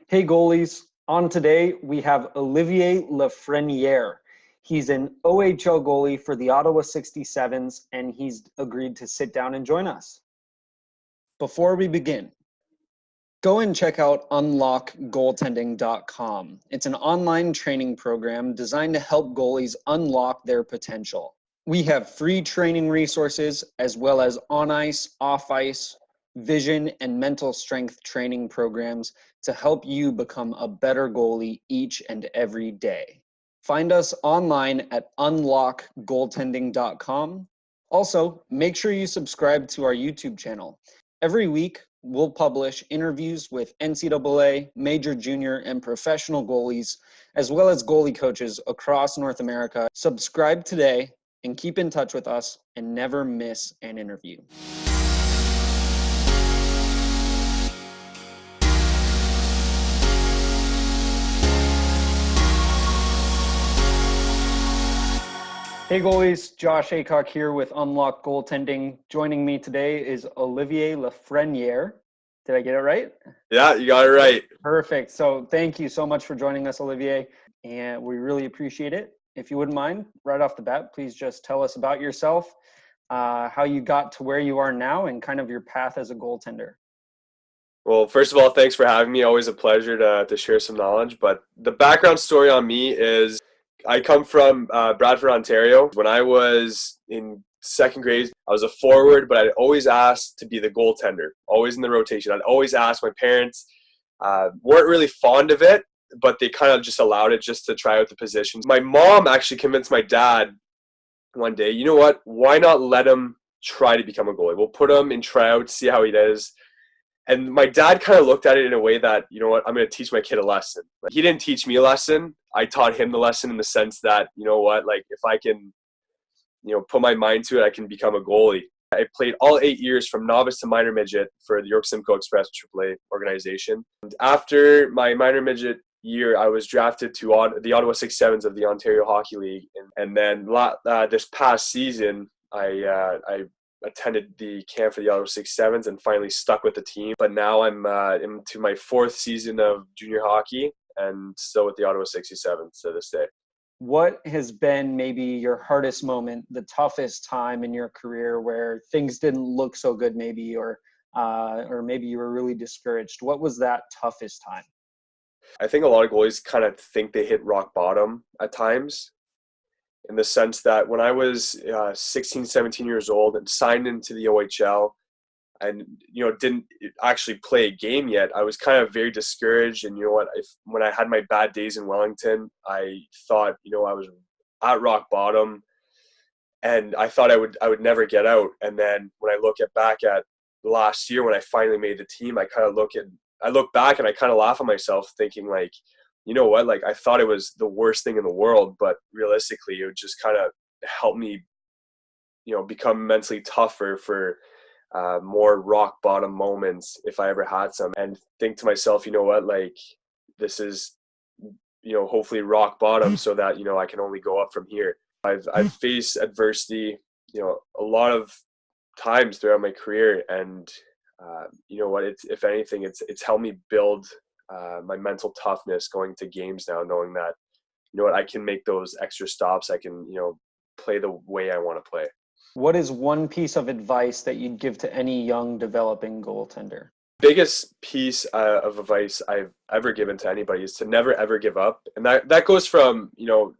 Hey goalies, on today we have Olivier Lafreniere. He's an OHL goalie for the Ottawa 67s and he's agreed to sit down and join us. Before we begin, go and check out UnLockGoaltending.com. It's an online training program designed to help goalies unlock their potential. We have free training resources as well as on ice, off ice, vision, and mental strength training programs to help you become a better goalie each and every day. Find us online at unlockgoaltending.com. Also, make sure you subscribe to our YouTube channel. Every week, we'll publish interviews with NCAA, major, junior, and professional goalies, as well as goalie coaches across North America. Subscribe today and keep in touch with us and never miss an interview. Hey goalies, Josh Aycock here with UnLock Goaltending. Joining me today is Olivier Lafreniere. Did I get it right? Yeah, you got it right. Perfect. So thank you so much for joining us, Olivier, and we really appreciate it. If you wouldn't mind, right off the bat, please just tell us about yourself, how you got to where you are now, and kind of your path as a goaltender. Well, first of all, thanks for having me. Always a pleasure to share some knowledge. But the background story on me is I come from Bradford, Ontario. When I was in second grade, I was a forward, but I'd always asked to be the goaltender, always in the rotation. I'd always ask. My parents weren't really fond of it, but they kind of just allowed it just to try out the positions. My mom actually convinced my dad one day, you know what, why not let him try to become a goalie? We'll put him in tryouts, see how he does. And my dad kind of looked at it in a way that, you know what, I'm going to teach my kid a lesson. Like, he didn't teach me a lesson. I taught him the lesson in the sense that, you know what, like if I can, put my mind to it, I can become a goalie. I played all 8 years from novice to minor midget for the York Simcoe Express AAA organization. And after my minor midget year, I was drafted to the Ottawa 67s of the Ontario Hockey League. And then this past season, I attended the camp for the Ottawa 67s and finally stuck with the team. But now I'm into my fourth season of junior hockey and still with the Ottawa 67s to this day. What has been maybe your hardest moment, the toughest time in your career where things didn't look so good maybe, or maybe you were really discouraged? What was that toughest time? I think a lot of goalies kind of think they hit rock bottom at times, in the sense that when I was 16, 17 years old and signed into the OHL and, didn't actually play a game yet, I was kind of very discouraged. And you know what, when I had my bad days in Wellington, I thought, I was at rock bottom and I thought I would never get out. And then when I back at last year, when I finally made the team, I look back and I kind of laugh at myself thinking like, you know what, like I thought it was the worst thing in the world, but realistically it would just kind of help me, become mentally tougher for more rock bottom moments if I ever had some, and think to myself, you know what, like this is, hopefully rock bottom so that, I can only go up from here. I've faced adversity, a lot of times throughout my career, and you know what, if anything, it's helped me build my mental toughness going to games now, knowing that, I can make those extra stops. I can, play the way I want to play. What is one piece of advice that you'd give to any young developing goaltender? Biggest piece of advice I've ever given to anybody is to never ever give up. And that goes from, not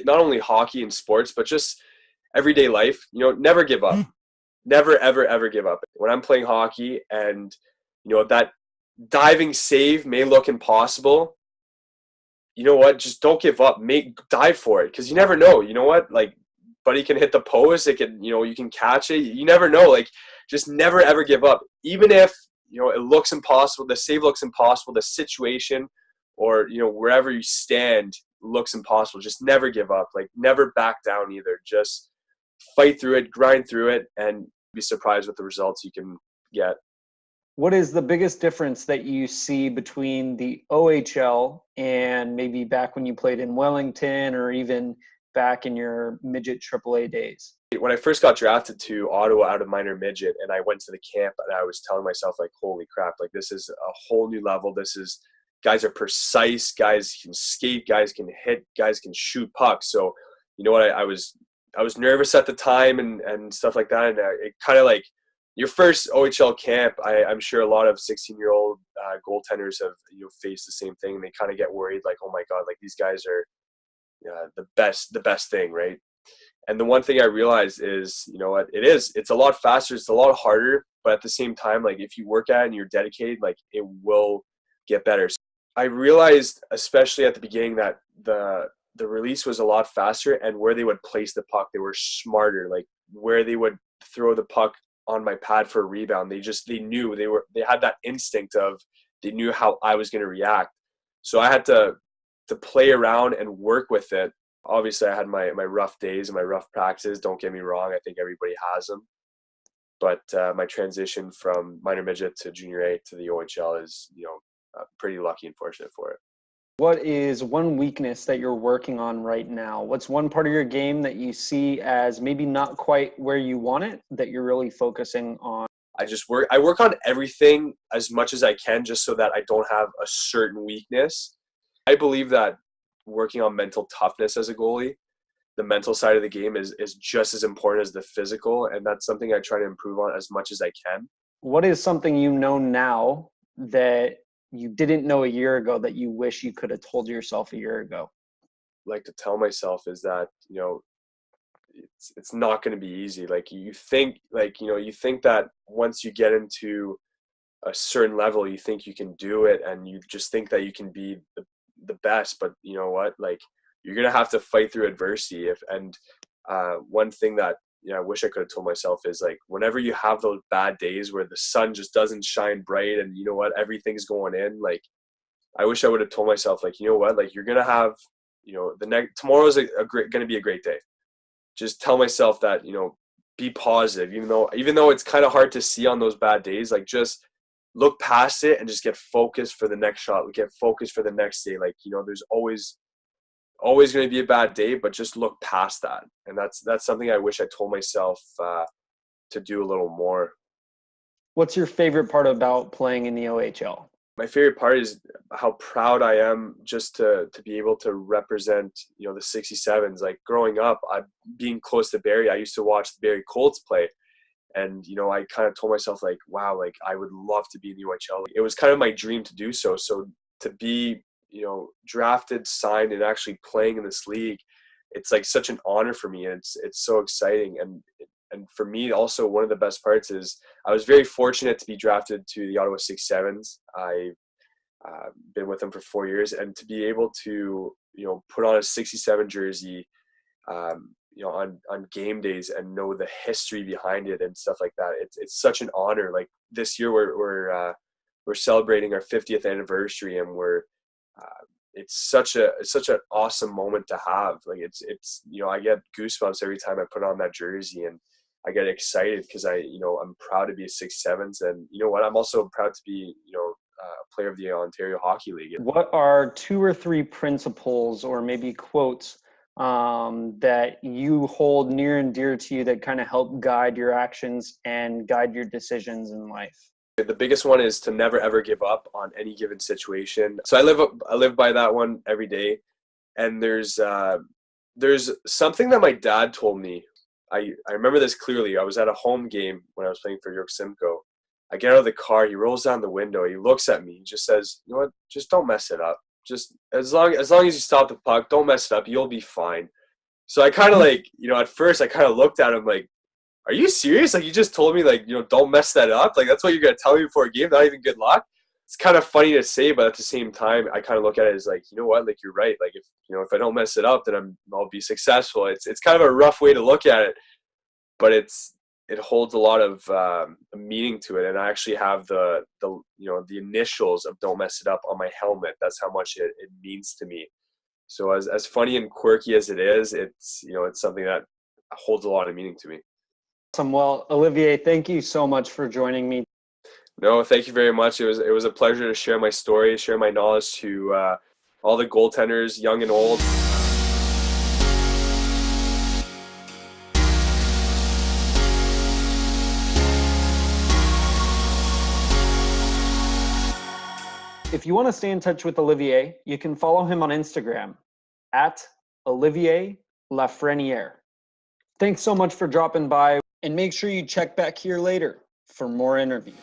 only hockey and sports, but just everyday life. Never give up. Never ever ever give up. When I'm playing hockey and, that diving save may look impossible, you know what, just don't give up. Dive for it, because you never know. You know what, like, buddy can hit the post, it can, you can catch it, you never know. Like, just never ever give up. Even if, it looks impossible, the save looks impossible, the situation or, wherever you stand looks impossible, just never give up. Like, never back down either. Just fight through it, grind through it, and be surprised with the results you can get. What is the biggest difference that you see between the OHL and maybe back when you played in Wellington or even back in your midget AAA days? When I first got drafted to Ottawa out of minor midget and I went to the camp, and I was telling myself like, holy crap, like this is a whole new level. This is guys are precise, guys can skate, guys can hit, guys can shoot pucks. So, you know what, I was nervous at the time and stuff like that. And it kind of like your first OHL camp, I'm sure a lot of 16-year-old goaltenders have faced the same thing. They kind of get worried, like, oh my God, like these guys are the best thing, right? And the one thing I realized is, you know what, it's a lot faster, it's a lot harder, but at the same time, like if you work at it and you're dedicated, like it will get better. So I realized, especially at the beginning, that the release was a lot faster, and where they would place the puck, they were smarter. Like where they would throw the puck on my pad for a rebound, they knew they had that instinct of, they knew how I was going to react. So I had to play around and work with it. Obviously, I had my rough days and my rough practices. Don't get me wrong. I think everybody has them. But my transition from minor midget to junior A to the OHL is, pretty lucky and fortunate for it. What is one weakness that you're working on right now? What's one part of your game that you see as maybe not quite where you want it, that you're really focusing on? I work on everything as much as I can, just so that I don't have a certain weakness. I believe that working on mental toughness as a goalie, the mental side of the game is just as important as the physical, and that's something I try to improve on as much as I can. What is something you know now that you didn't know a year ago that you wish you could have told yourself a year ago? Like to tell myself is that, it's not going to be easy. Like you think that once you get into a certain level, you think you can do it, and you just think that you can be the best, but you know what, like you're gonna have to fight through adversity. One thing that I wish I could have told myself is, like, whenever you have those bad days where the sun just doesn't shine bright and you know what, everything's going in, like I wish I would have told myself, like, you know what, like you're gonna have, tomorrow's gonna be a great day. Just tell myself that, be positive, even though it's kind of hard to see on those bad days. Like just look past it and just get focused for the next shot, get focused for the next day. Like, there's always going to be a bad day, but just look past that. And that's something I wish I told myself to do a little more. What's your favorite part about playing in the OHL? My favorite part is how proud I am just to be able to represent, the 67s. Like growing up, being close to Barrie, I used to watch the Barrie Colts play. And, I kind of told myself, like, wow, like I would love to be in the OHL. It was kind of my dream to do so. So to be, drafted, signed, and actually playing in this league, it's like such an honor for me. And it's so exciting. And for me, also, one of the best parts is I was very fortunate to be drafted to the Ottawa 67s. I've been with them for 4 years, and to be able to, put on a 67 jersey, on game days and know the history behind it and stuff like that. It's such an honor. Like this year we're celebrating our 50th anniversary, and it's such an awesome moment to have. Like it's I get goosebumps every time I put on that jersey, and I get excited because I'm proud to be a 67s, and you know what, I'm also proud to be a player of the Ontario Hockey League. What are 2 or 3 principles or maybe quotes that you hold near and dear to you that kind of help guide your actions and guide your decisions in life? The biggest one is to never ever give up on any given situation. So I live by that one every day. And there's something that my dad told me. I remember this clearly. I was at a home game when I was playing for York Simcoe. I get out of the car, he rolls down the window, he looks at me, he just says, you know what, just don't mess it up. Just as long as you stop the puck, don't mess it up, you'll be fine. So I kind of like, at first I kind of looked at him like, are you serious? Like, you just told me, like, don't mess that up. Like, that's what you're going to tell me before a game, not even good luck. It's kind of funny to say, but at the same time, I kind of look at it as like, you know what, like, you're right. Like, if I don't mess it up, then I'll be successful. It's kind of a rough way to look at it, but it holds a lot of meaning to it. And I actually have the initials of "Don't Mess It Up" on my helmet. That's how much it means to me. So as funny and quirky as it is, it's something that holds a lot of meaning to me. Awesome. Well, Olivier, thank you so much for joining me. No, thank you very much. It was a pleasure to share my story, share my knowledge to all the goaltenders, young and old. If you want to stay in touch with Olivier, you can follow him on Instagram at Olivier Lafreniere. Thanks so much for dropping by, and make sure you check back here later for more interviews.